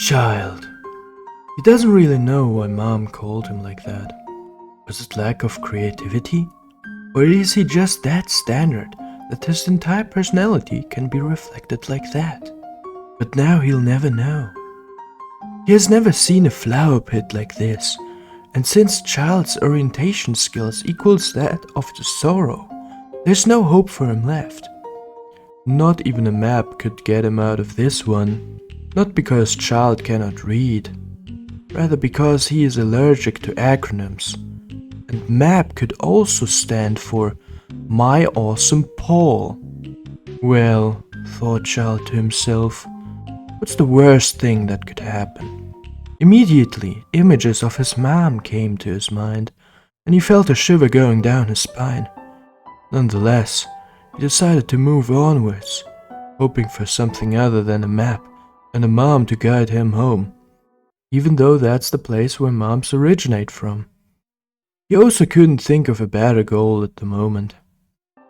Child. He doesn't really know why Mom called him like that. Was it lack of creativity? Or is he just that standard that his entire personality can be reflected like that? But now he'll never know. He has never seen a flower pit like this, and since Child's orientation skills equals that of the sorrow, there's no hope for him left. Not even a map could get him out of this one, not because Child cannot read, rather because he is allergic to acronyms. And MAP could also stand for My Awesome Paul. Well, thought Child to himself, what's the worst thing that could happen? Immediately, images of his mom came to his mind, and he felt a shiver going down his spine. Nonetheless, he decided to move onwards, hoping for something other than a map and a mom to guide him home, even though that's the place where moms originate from. He also couldn't think of a better goal at the moment.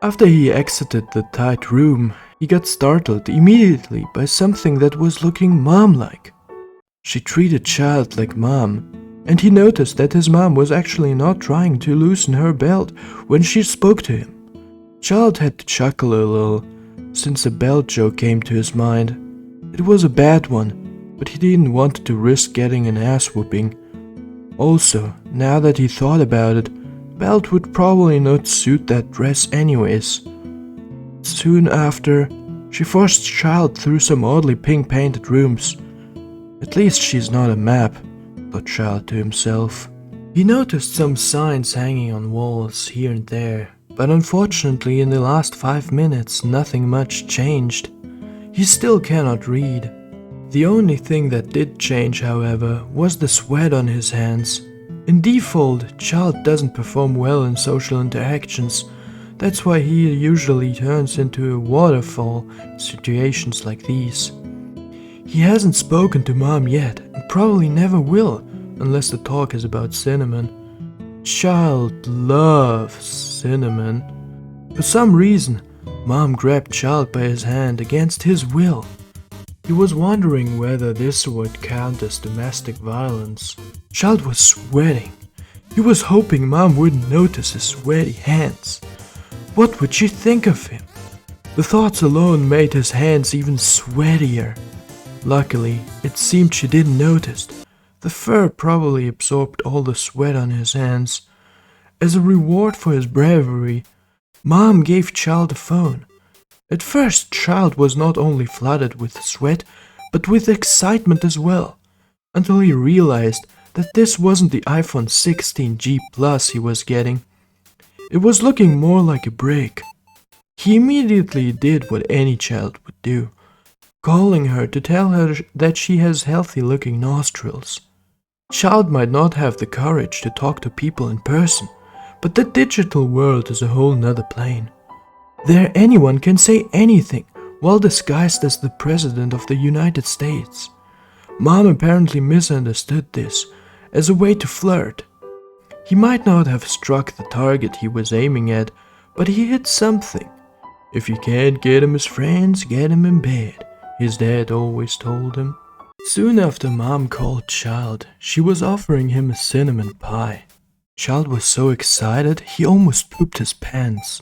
After he exited the tight room, he got startled immediately by something that was looking mom-like. She treated Child like Mom, and he noticed that his mom was actually not trying to loosen her belt when she spoke to him. Child had to chuckle a little, since a belt joke came to his mind. It was a bad one, but he didn't want to risk getting an ass whooping. Also, now that he thought about it, belt would probably not suit that dress anyways. Soon after, she forced Child through some oddly pink-painted rooms. At least she's not a map, thought Child to himself. He noticed some signs hanging on walls here and there, but unfortunately in the last 5 minutes nothing much changed. He still cannot read. The only thing that did change, however, was the sweat on his hands. In default, Child doesn't perform well in social interactions. That's why he usually turns into a waterfall in situations like these. He hasn't spoken to Mom yet, and probably never will, unless the talk is about cinnamon. Child loves cinnamon. For some reason, Mom grabbed Child by his hand against his will. He was wondering whether this would count as domestic violence. Child was sweating. He was hoping Mom wouldn't notice his sweaty hands. What would she think of him? The thoughts alone made his hands even sweatier. Luckily, it seemed she didn't notice. The fur probably absorbed all the sweat on his hands. As a reward for his bravery, Mom gave Child a phone. At first, Child was not only flooded with sweat, but with excitement as well, until he realized that this wasn't the iPhone 16G Plus he was getting. It was looking more like a brick. He immediately did what any child would do, calling her to tell her that she has healthy-looking nostrils. Child might not have the courage to talk to people in person, but the digital world is a whole nother plane. There anyone can say anything, while disguised as the President of the United States. Mom apparently misunderstood this as a way to flirt. He might not have struck the target he was aiming at, but he hit something. If you can't get him as friends, get him in bed, his dad always told him. Soon after Mom called Child, she was offering him a cinnamon pie. Child was so excited he almost pooped his pants.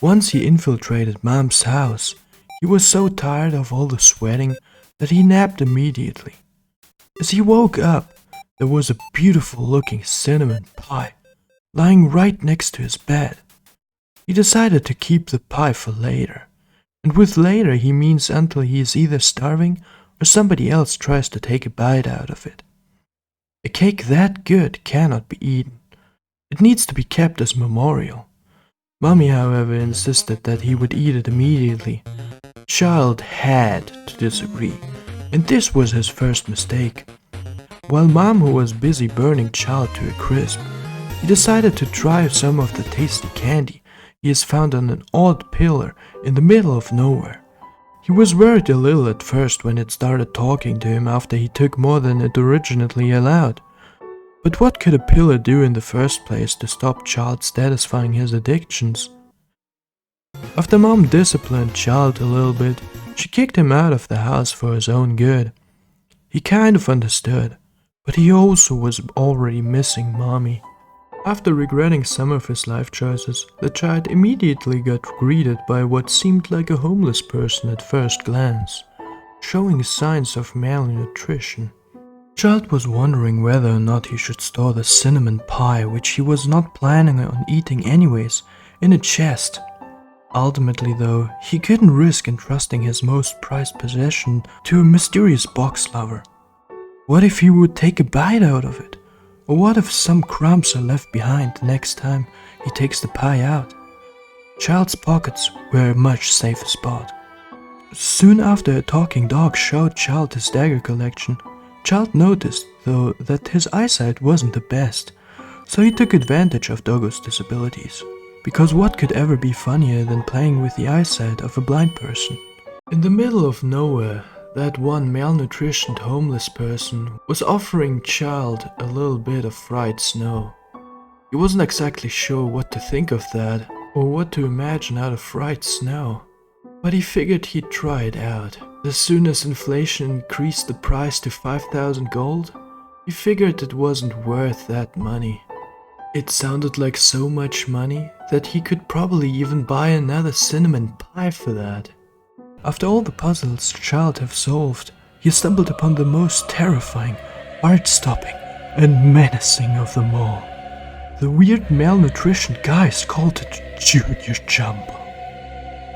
Once he infiltrated Mom's house, he was so tired of all the sweating that he napped immediately. As he woke up, there was a beautiful-looking cinnamon pie lying right next to his bed. He decided to keep the pie for later, and with later he means until he is either starving or somebody else tries to take a bite out of it. A cake that good cannot be eaten. It needs to be kept as memorial. Mommy, however, insisted that he would eat it immediately. Child had to disagree, and this was his first mistake. While Mom, who was busy burning Child to a crisp, he decided to try some of the tasty candy he has found on an odd pillar in the middle of nowhere. He was worried a little at first when it started talking to him after he took more than it originally allowed. But what could a pillar do in the first place to stop Child satisfying his addictions? After Mom disciplined Child a little bit, she kicked him out of the house for his own good. He kind of understood, but he also was already missing Mommy. After regretting some of his life choices, the child immediately got greeted by what seemed like a homeless person at first glance, showing signs of malnutrition. Child was wondering whether or not he should store the cinnamon pie, which he was not planning on eating anyways, in a chest. Ultimately though, he couldn't risk entrusting his most prized possession to a mysterious box lover. What if he would take a bite out of it? Or what if some crumbs are left behind the next time he takes the pie out? Child's pockets were a much safer spot. Soon after, a talking dog showed Child his dagger collection. Child noticed, though, that his eyesight wasn't the best, so he took advantage of Doggo's disabilities. Because what could ever be funnier than playing with the eyesight of a blind person? In the middle of nowhere, that one malnutritioned homeless person was offering Child a little bit of fried snow. He wasn't exactly sure what to think of that, or what to imagine out of fried snow, but he figured he'd try it out. As soon as inflation increased the price to 5,000 gold, he figured it wasn't worth that money. It sounded like so much money that he could probably even buy another cinnamon pie for that. After all the puzzles Child have solved, he stumbled upon the most terrifying, heart-stopping, and menacing of them all. The weird malnutrition guys called it Junior Jumbo.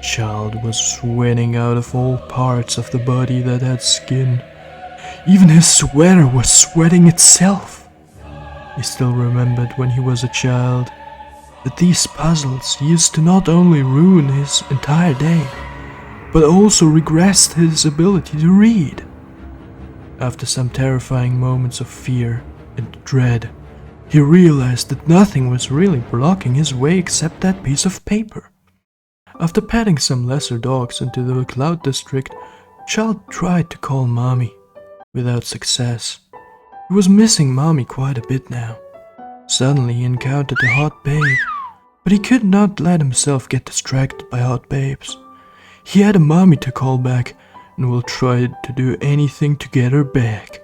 Child was sweating out of all parts of the body that had skin. Even his sweater was sweating itself. He still remembered when he was a child that these puzzles used to not only ruin his entire day, but also regressed his ability to read. After some terrifying moments of fear and dread, he realized that nothing was really blocking his way except that piece of paper. After petting some lesser dogs into the Cloud District, Child tried to call Mommy, without success. He was missing Mommy quite a bit now. Suddenly he encountered a hot babe, but he could not let himself get distracted by hot babes. He had a Mommy to call back, and will try to do anything to get her back.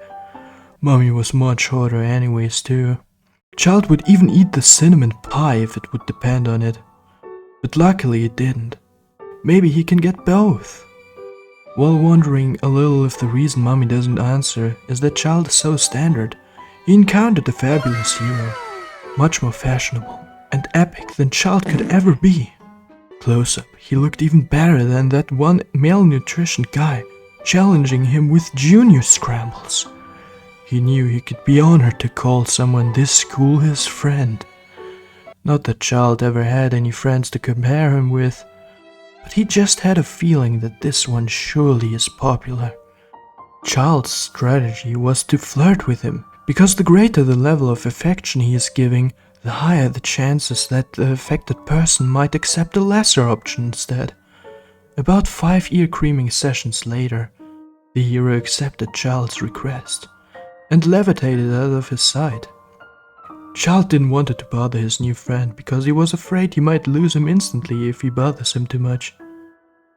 Mommy was much hotter anyways too. Child would even eat the cinnamon pie if it would depend on it. But luckily it didn't. Maybe he can get both. While wondering a little if the reason Mommy doesn't answer is that Child is so standard, he encountered the fabulous hero, much more fashionable and epic than Child could ever be. Close up, he looked even better than that one malnutrition guy, challenging him with junior scrambles. He knew he could be honored to call someone this cool his friend. Not that Child ever had any friends to compare him with, but he just had a feeling that this one surely is popular. Child's strategy was to flirt with him, because the greater the level of affection he is giving, the higher the chances that the affected person might accept a lesser option instead. About 5 ear creaming sessions later, the hero accepted Child's request and levitated out of his sight. Child didn't want to bother his new friend because he was afraid he might lose him instantly if he bothers him too much.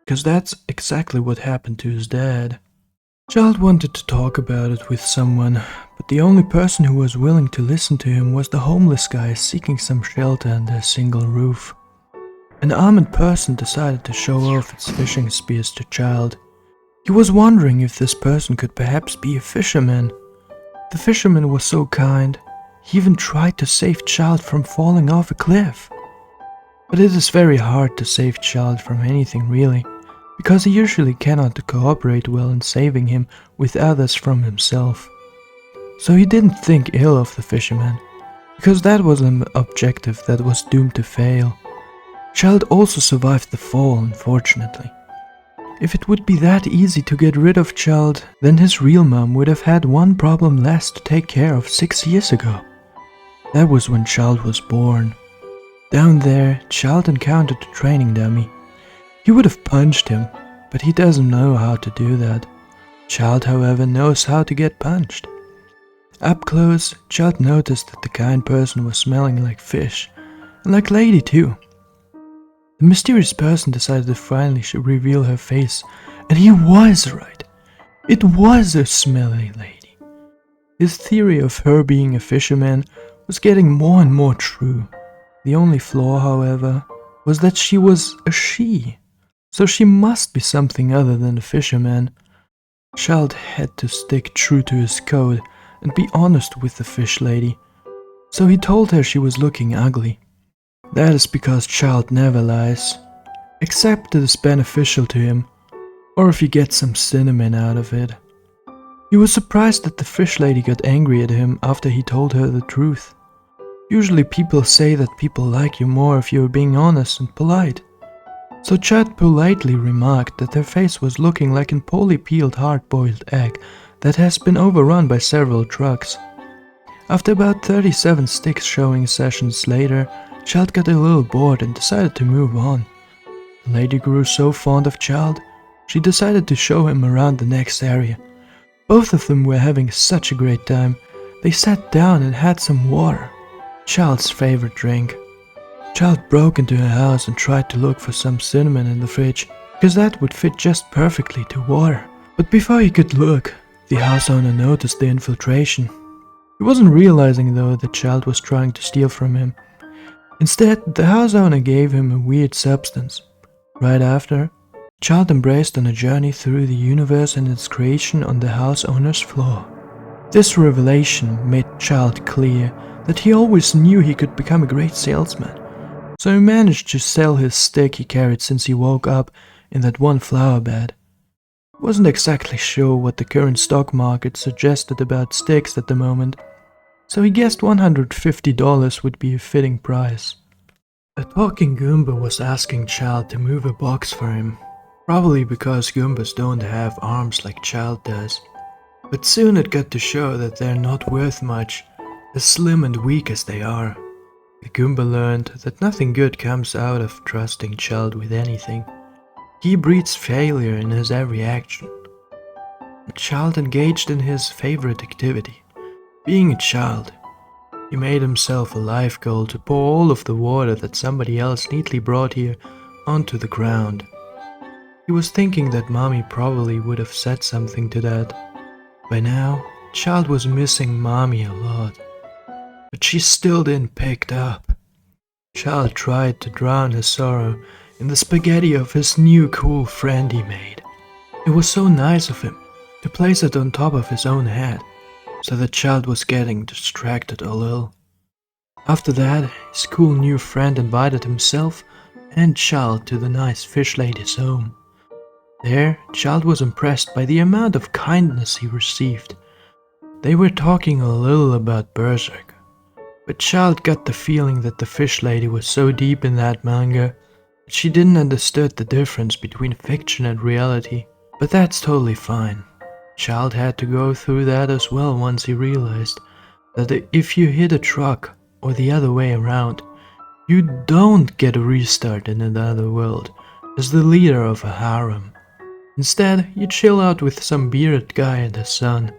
Because that's exactly what happened to his dad. Child wanted to talk about it with someone, but the only person who was willing to listen to him was the homeless guy seeking some shelter under a single roof. An armored person decided to show off its fishing spears to Child. He was wondering if this person could perhaps be a fisherman. The fisherman was so kind. He even tried to save Child from falling off a cliff. But it is very hard to save Child from anything really, because he usually cannot cooperate well in saving him with others from himself. So he didn't think ill of the fisherman, because that was an objective that was doomed to fail. Child also survived the fall, unfortunately. If it would be that easy to get rid of Child, then his real mom would have had one problem less to take care of 6 years ago. That was when Child was born. Down there, Child encountered a training dummy. He would have punched him, but he doesn't know how to do that. Child, however, knows how to get punched. Up close, Child noticed that the kind person was smelling like fish, and like Lady too. The mysterious person decided to finally reveal her face, and he was right. It was a smelly lady. His theory of her being a fisherman was getting more and more true. The only flaw, however, was that she was a she, so she must be something other than a fisherman. Child had to stick true to his code and be honest with the fish lady, so he told her she was looking ugly. That is because Child never lies, except it is beneficial to him, or if he gets some cinnamon out of it. He was surprised that the fish lady got angry at him after he told her the truth. Usually people say that people like you more if you are being honest and polite. So Chad politely remarked that her face was looking like a poorly peeled hard-boiled egg that has been overrun by several trucks. After about 37 sticks showing sessions later, Child got a little bored and decided to move on. The lady grew so fond of Child, she decided to show him around the next area. Both of them were having such a great time. They sat down and had some water, Child's favorite drink. Child broke into her house and tried to look for some cinnamon in the fridge, because that would fit just perfectly to water. But before he could look, the house owner noticed the infiltration. He wasn't realizing though that Child was trying to steal from him. Instead, the house owner gave him a weird substance. Right after, Child embraced on a journey through the universe and its creation on the house owner's floor. This revelation made Child clear that he always knew he could become a great salesman. So he managed to sell his stick he carried since he woke up in that one flower bed. He wasn't exactly sure what the current stock market suggested about sticks at the moment, so he guessed $150 would be a fitting price. A talking Goomba was asking Child to move a box for him, probably because Goombas don't have arms like Child does. But soon it got to show that they're not worth much, as slim and weak as they are. The Goomba learned that nothing good comes out of trusting Child with anything. He breeds failure in his every action. Child engaged in his favorite activity, being a child. He made himself a life goal to pour all of the water that somebody else neatly brought here onto the ground. He was thinking that Mommy probably would have said something to that. By now, Child was missing Mommy a lot. But she still didn't pick up. Child tried to drown his sorrow in the spaghetti of his new cool friend he made. It was so nice of him to place it on top of his own head, so the Child was getting distracted a little. After that, his cool new friend invited himself and Child to the nice fish lady's home. There, Child was impressed by the amount of kindness he received. They were talking a little about Berserk, but Child got the feeling that the fish lady was so deep in that manga that she didn't understand the difference between fiction and reality. But that's totally fine. Child had to go through that as well once he realized that if you hit a truck or the other way around, you don't get a restart in another world as the leader of a harem. Instead, you chill out with some bearded guy in the sun.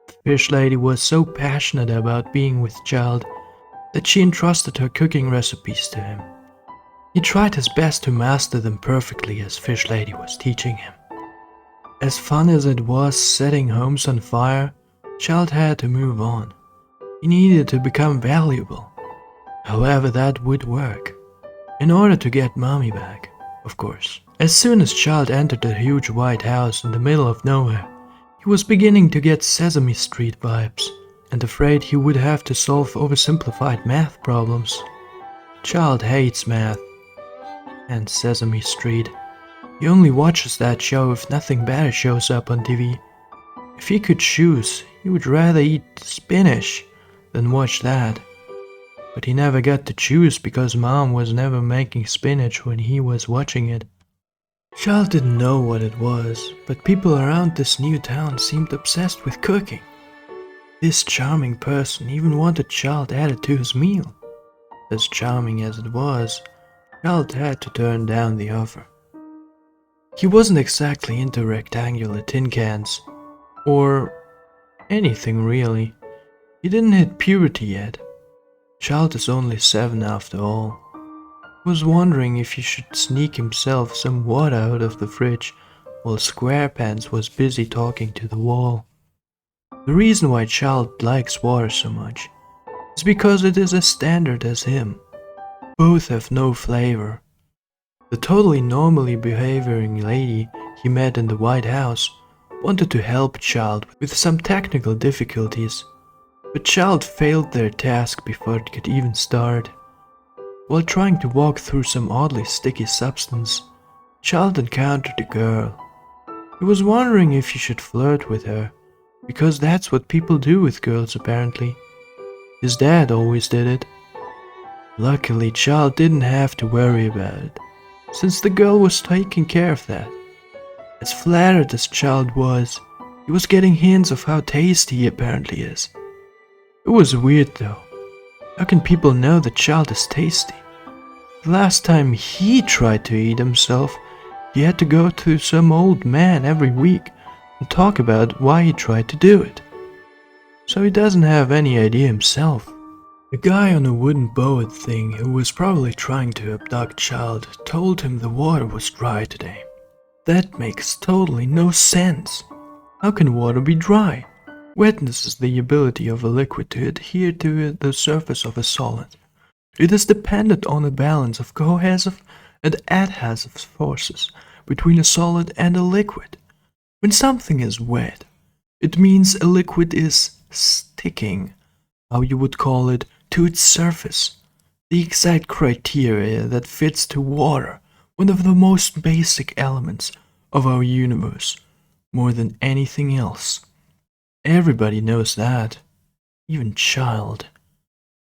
The fish lady was so passionate about being with Child that she entrusted her cooking recipes to him. He tried his best to master them perfectly as fish lady was teaching him. As fun as it was setting homes on fire, Child had to move on. He needed to become valuable. However that would work. In order to get Mommy back, of course. As soon as Child entered the huge white house in the middle of nowhere, he was beginning to get Sesame Street vibes, and afraid he would have to solve oversimplified math problems. Child hates math and Sesame Street. He only watches that show if nothing better shows up on TV. If he could choose, he would rather eat spinach than watch that. But he never got to choose because Mom was never making spinach when he was watching it. Child didn't know what it was, but people around this new town seemed obsessed with cooking. This charming person even wanted Child added to his meal. As charming as it was, Child had to turn down the offer. He wasn't exactly into rectangular tin cans, or anything really. He didn't hit puberty yet. Child is only 7 after all. He was wondering if he should sneak himself some water out of the fridge while SquarePants was busy talking to the wall. The reason why Child likes water so much is because it is as standard as him. Both have no flavor. The totally normally behaving lady he met in the White House wanted to help Child with some technical difficulties, but Child failed their task before it could even start. While trying to walk through some oddly sticky substance, Child encountered a girl. He was wondering if he should flirt with her, because that's what people do with girls apparently. His dad always did it. Luckily, Child didn't have to worry about it, since the girl was taking care of that. As flattered as Child was, he was getting hints of how tasty he apparently is. It was weird though. How can people know that Child is tasty? The last time he tried to eat himself, he had to go to some old man every week and talk about why he tried to do it. So he doesn't have any idea himself. A guy on a wooden boat thing who was probably trying to abduct Child told him the water was dry today. That makes totally no sense. How can water be dry? Wetness is the ability of a liquid to adhere to the surface of a solid. It is dependent on a balance of cohesive and adhesive forces between a solid and a liquid. When something is wet, it means a liquid is sticking, how you would call it, to its surface. The exact criteria that fits to water, one of the most basic elements of our universe, more than anything else. Everybody knows that, even Child.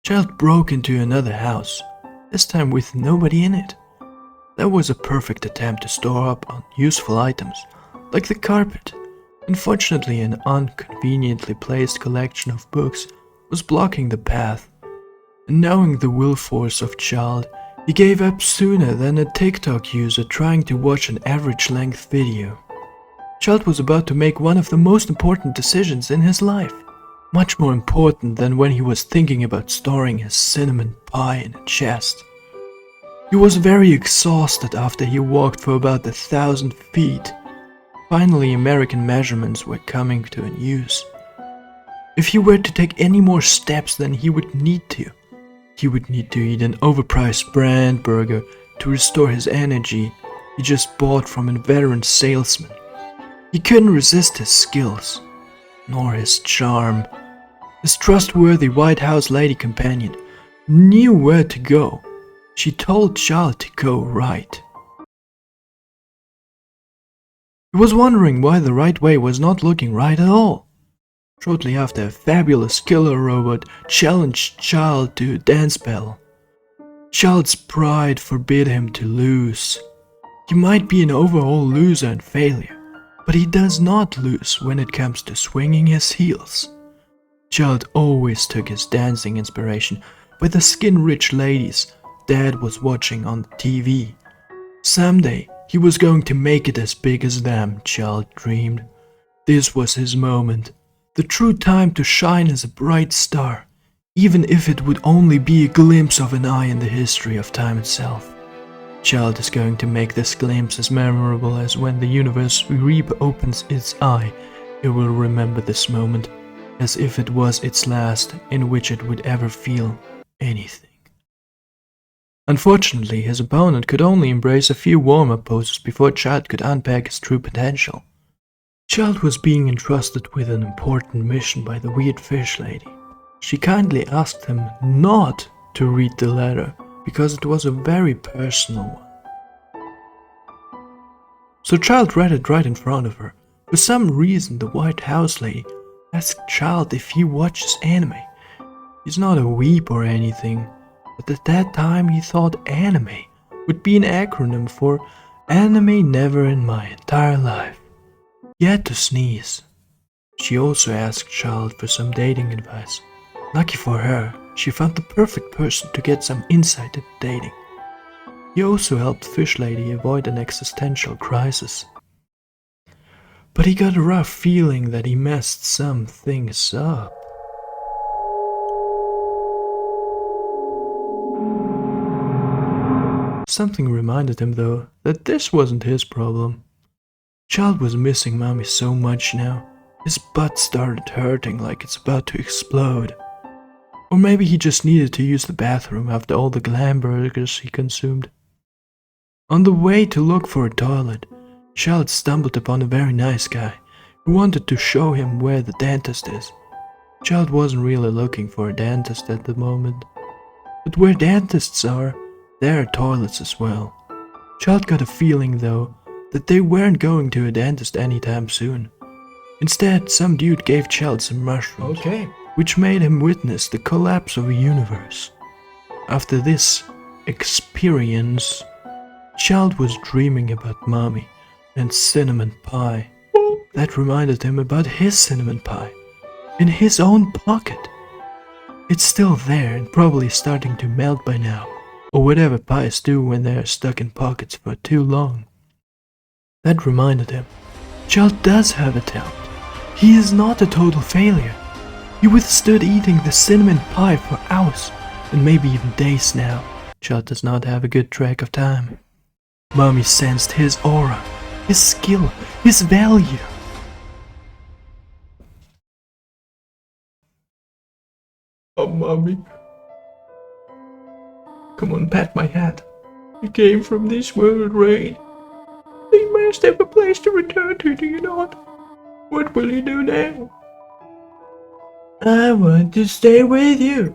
Child broke into another house, this time with nobody in it. That was a perfect attempt to store up useful items, like the carpet. Unfortunately, an inconveniently placed collection of books was blocking the path. And knowing the will force of Child, he gave up sooner than a TikTok user trying to watch an average-length video. Child was about to make one of the most important decisions in his life. Much more important than when he was thinking about storing his cinnamon pie in a chest. He was very exhausted after he walked for about 1,000 feet. Finally, American measurements were coming to an use. If he were to take any more steps than he would need to eat an overpriced brand burger to restore his energy he just bought from a veteran salesman. He couldn't resist his skills, nor his charm. His trustworthy White House lady companion knew where to go. She told Child to go right. He was wondering why the right way was not looking right at all. Shortly after, a fabulous killer robot challenged Child to a dance battle. Child's pride forbid him to lose. He might be an overall loser and failure, but he does not lose when it comes to swinging his heels. Child always took his dancing inspiration by the skin-rich ladies Dad was watching on the TV. Someday, he was going to make it as big as them, Child dreamed. This was his moment. The true time to shine as a bright star, even if it would only be a glimpse of an eye in the history of time itself. Child is going to make this glimpse as memorable as when the universe reopens its eye. It will remember this moment as if it was its last in which it would ever feel anything. Unfortunately, his opponent could only embrace a few warm-up poses before Child could unpack his true potential. Child was being entrusted with an important mission by the weird fish lady. She kindly asked him not to read the letter because it was a very personal one. So Child read it right in front of her. For some reason, the White House lady asked Child if he watches anime. He's not a weeb or anything, but at that time he thought anime would be an acronym for Anime Never in My Entire Life. He had to sneeze. She also asked Child for some dating advice. Lucky for her, she found the perfect person to get some insight into dating. He also helped Fish Lady avoid an existential crisis. But he got a rough feeling that he messed some things up. Something reminded him, though, that this wasn't his problem. Child was missing mommy so much now. His butt started hurting like it's about to explode. Or maybe he just needed to use the bathroom after all the glam burgers he consumed. On the way to look for a toilet, Child stumbled upon a very nice guy who wanted to show him where the dentist is. Child wasn't really looking for a dentist at the moment, but where dentists are, there are toilets as well. Child got a feeling though that they weren't going to a dentist anytime soon. Instead, some dude gave Child some mushrooms, which made him witness the collapse of a universe. After this experience, Child was dreaming about mommy and cinnamon pie. That reminded him about his cinnamon pie in his own pocket. It's still there and probably starting to melt by now, or whatever pies do when they are stuck in pockets for too long. That reminded him, Child does have a talent. He is not a total failure. He withstood eating the cinnamon pie for hours, and maybe even days now. Child does not have a good track of time. Mommy sensed his aura, his skill, his value. Oh, mommy. Come on, pat my hat. You came from this world, right? You must have a place to return to, do you not? What will you do now? I want to stay with you.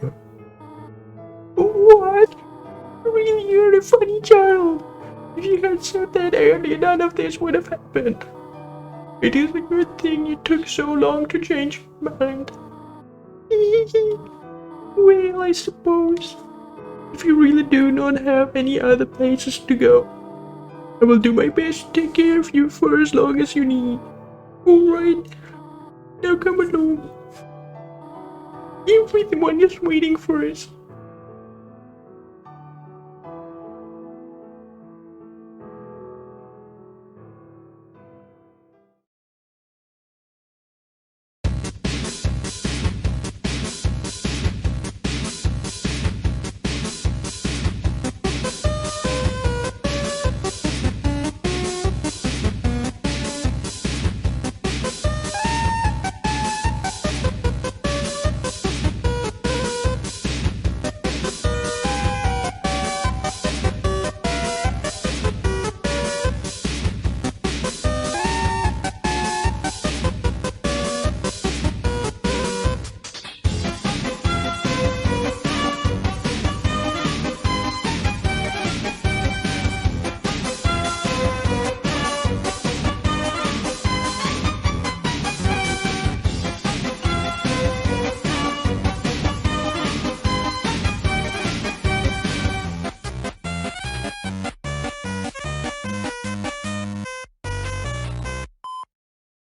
What? Really, you're a funny child. If you had said that earlier, none of this would have happened. It is a good thing you took so long to change your mind. Well, I suppose, if you really do not have any other places to go, I will do my best to take care of you for as long as you need. Alright, now come along. Everyone is waiting for us.